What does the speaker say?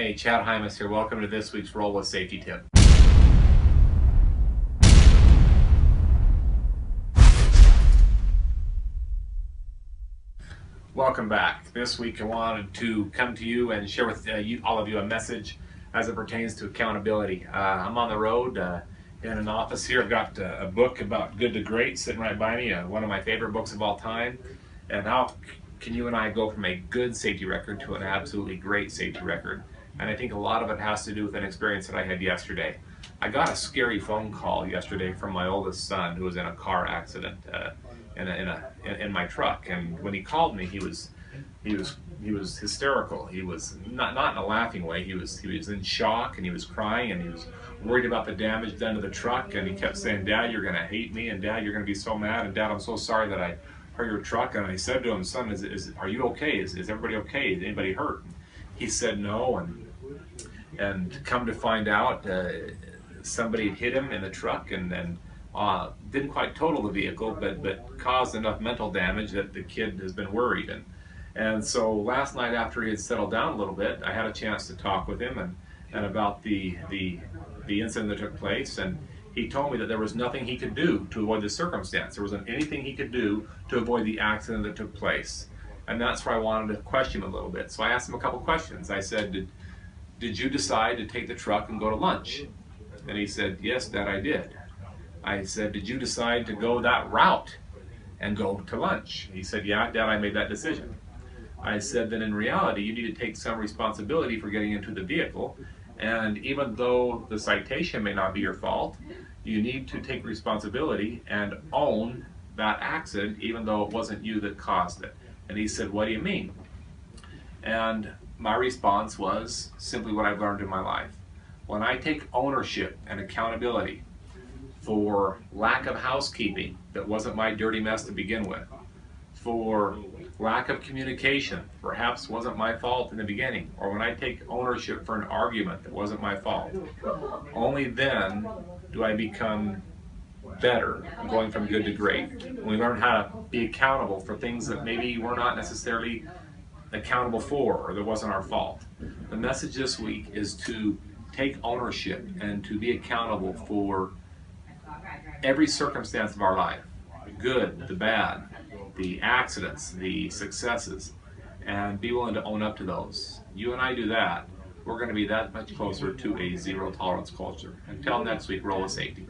Hey, Chad Hymas here. Welcome to this week's Roll with Safety Tip. Welcome back. This week I wanted to come to you and share with all of you a message as it pertains to accountability. I'm on the road in an office here. I've got a book about good to great sitting right by me, one of my favorite books of all time. And how can you and I go from a good safety record to an absolutely great safety record? And I think a lot of it has to do with an experience that I had yesterday. I got a scary phone call yesterday from my oldest son who was in a car accident in my truck. And when he called me, he was hysterical. He was not in a laughing way. He was in shock, and he was crying, and he was worried about the damage done to the truck. And he kept saying, "Dad, you're going to hate me, and Dad, you're going to be so mad, and Dad, I'm so sorry that I hurt your truck." And I said to him, "Son, are you okay? Is everybody okay? Is anybody hurt?" He said no, and come to find out, somebody had hit him in the truck and didn't quite total the vehicle, but caused enough mental damage that the kid has been worried. And so last night, after he had settled down a little bit, I had a chance to talk with him and about the incident that took place. And he told me that there was nothing he could do to avoid the circumstance. There wasn't anything he could do to avoid the accident that took place. And that's where I wanted to question him a little bit. So I asked him a couple questions. I said, did you decide to take the truck and go to lunch? And he said, "Yes, Dad, I did." I said, "Did you decide to go that route and go to lunch?" He said, "Yeah, Dad, I made that decision." I said, "Then in reality, you need to take some responsibility for getting into the vehicle. And even though the citation may not be your fault, you need to take responsibility and own that accident, even though it wasn't you that caused it." And he said, "What do you mean?" And my response was simply what I've learned in my life. When I take ownership and accountability for lack of housekeeping that wasn't my dirty mess to begin with, for lack of communication, perhaps wasn't my fault in the beginning, or when I take ownership for an argument that wasn't my fault, only then do I become better, going from good to great. When we learn how to be accountable for things that maybe we're not necessarily accountable for, or that wasn't our fault. The message this week is to take ownership and to be accountable for every circumstance of our life, the good, the bad, the accidents, the successes, and be willing to own up to those. You and I do that, we're going to be that much closer to a zero tolerance culture. Until next week, roll with safety.